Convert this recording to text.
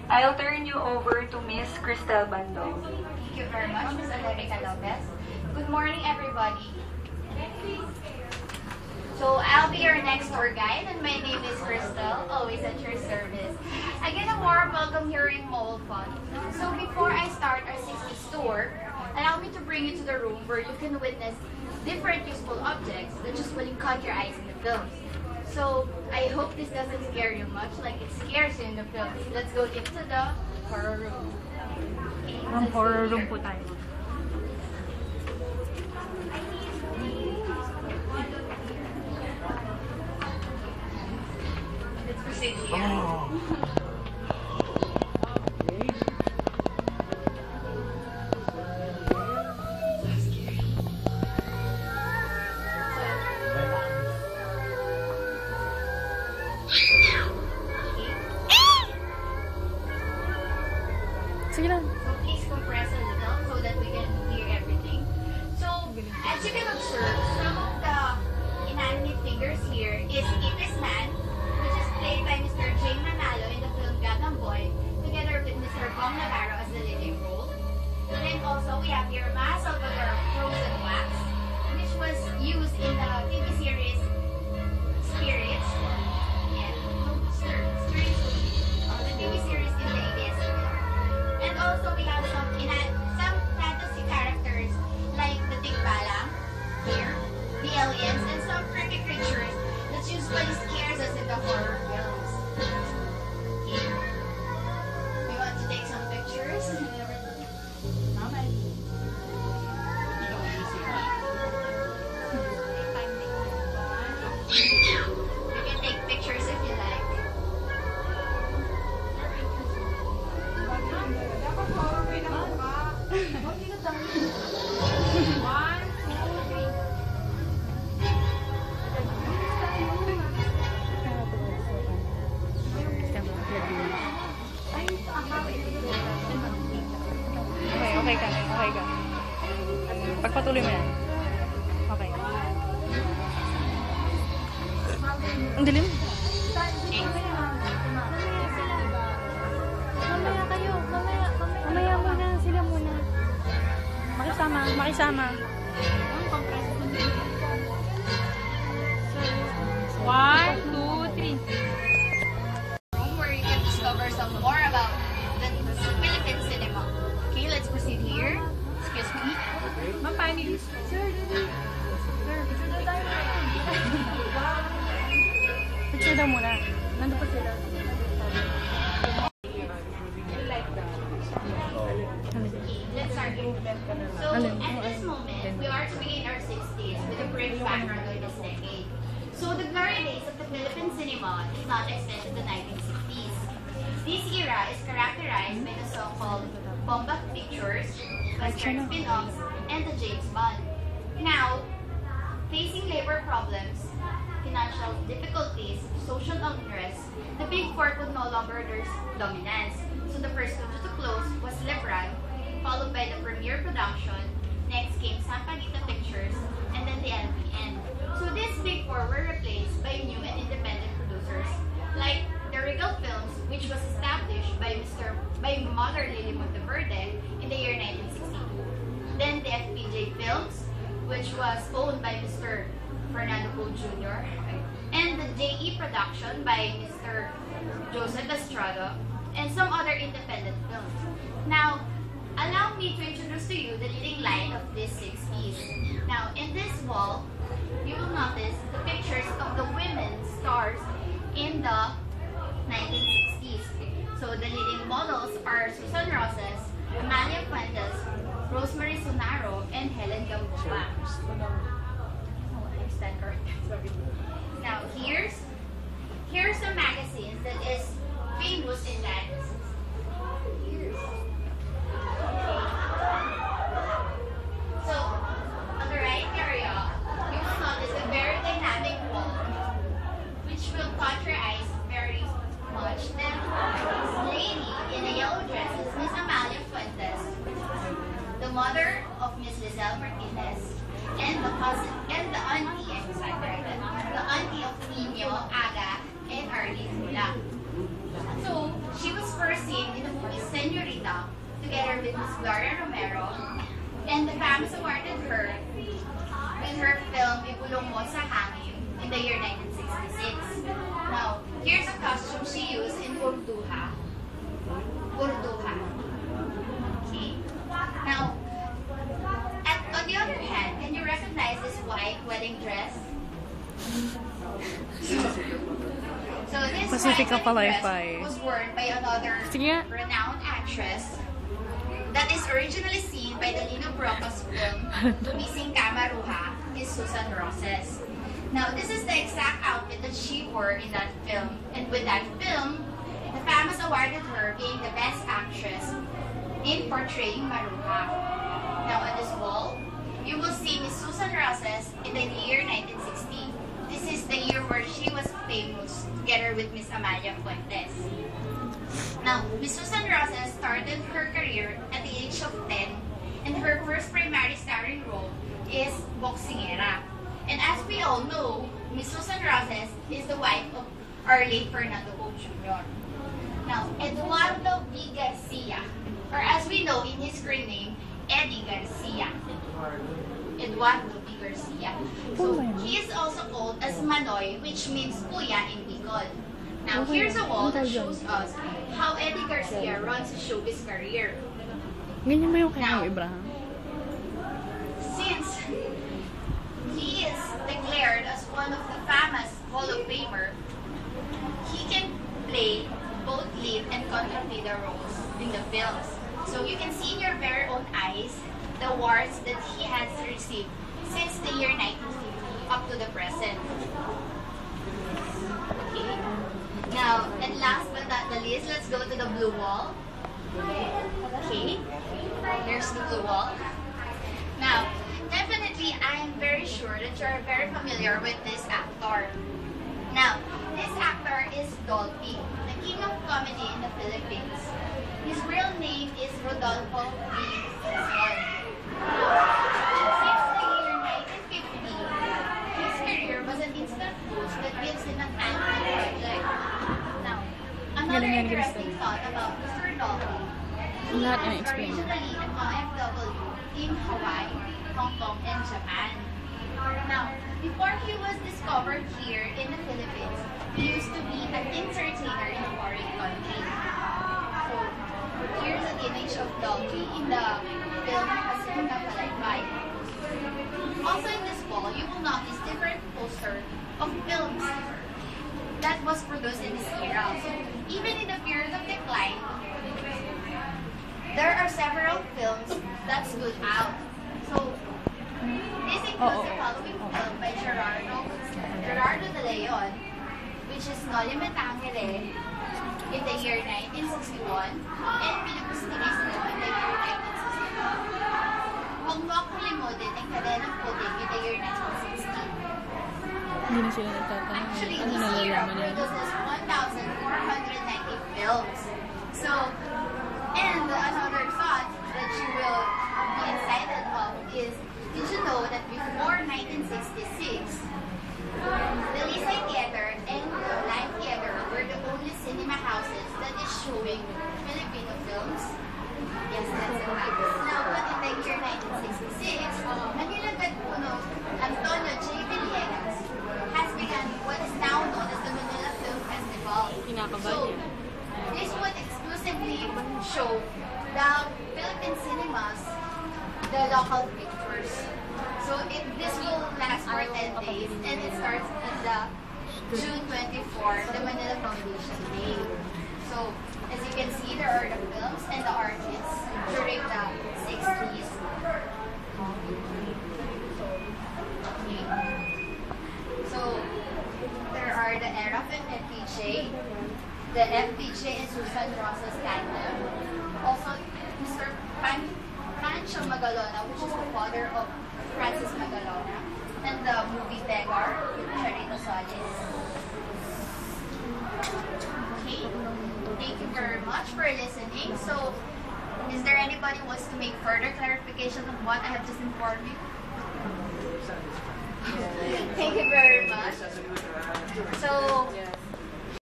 I'll turn you over to Miss Cristel Bandong. Thank you very much, Ms. Alerica Lopez. Good morning, everybody. So I'll be your next tour guide, and my name is Cristel, always at your service. Again, a warm welcome here in Mowelfund. So before I start our 6 tour, allow me to bring you to the room where you can witness different useful objects that just wouldn't caught your eyes in the films. So I hope this doesn't scare you much like it scares you in the films. Let's go into the horror room. Okay, Ang horror room po tayo. Let's proceed here. Sige lang. So please compress a little so that we can hear everything. So as you can observe, some of the inanimate figures here is Itis Man, which is played by Mr. Jane Manalo in the film Gagang Boy, together with Mr. Bong Navarro as the leading role. And then also we have here Ma Salvador Frozen Wax, which was used in the TV series Spirits. Yeah, no, Spirits. The TV series in the ABS. And also we have some fantasy characters like the Tikbalang here, the aliens, and some creepy creatures that usually scares us in the horror films. Here. We want to take some pictures and everything. Naman. You can take pictures if you like. Okay ka. Okay ka. Pagpatuloy mo yan. Okay. Ang dilim. Mamaya kayo. Mamaya muna. Sila muna. Makisama. 1, 2, 3. Where you can discover some more about the Philippine cinema. Okay, let's proceed here. Excuse me. Ma'am, paano yun? Sir, picture na tayo. Picture daw muna. Nandun pa sila. Let's start here. So, at this moment, we are to begin our 6 days with a brief background of this decade. So, the glory days of the Philippine cinema does not extend to the 1960s. This era is characterized by the so-called Bomba Pictures, Western spin-offs, and the James Bond. Now, facing labor problems, financial difficulties, social unrest, the Big Four could no longer exert dominance. So the first studio to close was Lebran, followed by the Premiere Production. Next came Sampaguita Pictures, and then the LPN. So these Big Four were replaced by new and independent producers, like the Regal Films, which was established by Mother Lily Monteverde in the year 1962. Then the FPJ Films, which was owned by Mr. Fernando Poe Jr. And the JE Production by Mr. Joseph Estrada, and some other independent films. Now, allow me to introduce to you the leading line of these 6 Ps. Now, in this wall, you will notice the pictures of the women stars in the 1960s. So the leading models are Susan Rosas, Amalia Fuentes, Rosemary Sonaro, and Helen Gamboa. Now, here's some magazines that is famous in that. So, on the right area, you will notice a very dynamic wall, which will catch your eyes very much. Then, this lady in a yellow dress is Miss Amalia Fuentes, the mother of Miss Lizelle Martinez, and the cousin and the auntie, the auntie of Nino, Aga, and Arlene Mula. So, she was first seen in starred with Miss Gloria Romero, and the FAMAS awarded her with her film Ibulong Mo sa Hangin in the year 1966. Now, here's a costume she used in Urduha. Okay. Now, on the other hand, can you recognize this white wedding dress? So this Pacifica white wedding dress Palaypay. was worn by another Sige. renowned actress that is originally seen by the Lino Brocos film Tumising Kamaruha is Susan Roses. Now, this is the exact outfit that she wore in that film. And with that film, the FAMAS awarded her being the best actress in portraying Maruha. Now, on this wall, you will see Miss Susan Roses in the year 1960. This is the year where she was famous together with Miss Amalia Fuentes. Now, Miss Susan Roses started her career at the age of 10, and her first primary starring role is Boxingera. And as we all know, Miss Susan Roses is the wife of our late Fernando Poe Jr. Now, Eduardo B. Garcia, or as we know in his screen name, Eddie Garcia. Eduardo B. Garcia. So, he is also called as Manoy, which means Kuya in Bicol. Now, here's a wall that shows us how Eddie Garcia runs his showbiz career. Ganyan ba yung kay Now, Abraham? since he is declared as one of the FAMAS Hall of Famer, he can play both lead and contrapida roles in the films. So you can see in your very own eyes the awards that he has received since the year 1950 up to the present. Okay. Now, and last but not the least, let's go to the blue wall. Okay. There's the blue wall. Now, definitely, I am very sure that you are very familiar with this actor. Now, this actor is Dolphy, the king of comedy in the Philippines. His real name is Rodolfo V. Quezon. Since the year 1950, his career was an instant boost that gives him an annual project. Now, another interesting thought about Mr. Dolphy, he Lahat was na explain. originally an OFW in Hawaii, Hong Kong, and Japan. Now, before he was discovered here in the Philippines, he used to be an entertainer in a foreign country. So, here's an image of Dolphy in the film Pacifica Palaypay. Also in this wall, you will notice different posters of films that was produced in this era. So, even in the period of decline, there are several films that stood out. So, this includes the following film by Gerardo de Leon, which is Noli Me Tangere in the year 1961, and Pilipustirismo in the year 1962. Huwag Mo Akong Limutin and Kadenang Puting in the year 1960. Hindi na sila nagtatanong. Actually, Ano this year nalalaman yan? produces 1,490 films. So, and another thought that you will be excited of is, did you know that before 1966, the Lisay Theater and the Live Theater were the only cinema houses that is showing Filipino films? Yes, that's a fact. Now, but in the year 1966, Manila Puno Antonio J. Villegas has begun what is now known as the Manila Film Festival. So, this would exclusively show the Philippine cinemas, the local pictures. So this will last for 10 days, and it starts on the June 24, the Manila Foundation Day. So as you can see, there are the films and the artists during the 60s. Okay. So there are the era of FPJ, the FPJ and Susan Roses tandem. Also, Mr. Pancho Magalona, which is the father of Francis Magalona, and the movie Beggar with Charito Solis. Okay, thank you very much for listening. So, is there anybody who wants to make further clarification of what I have just informed you? Thank you very much. So,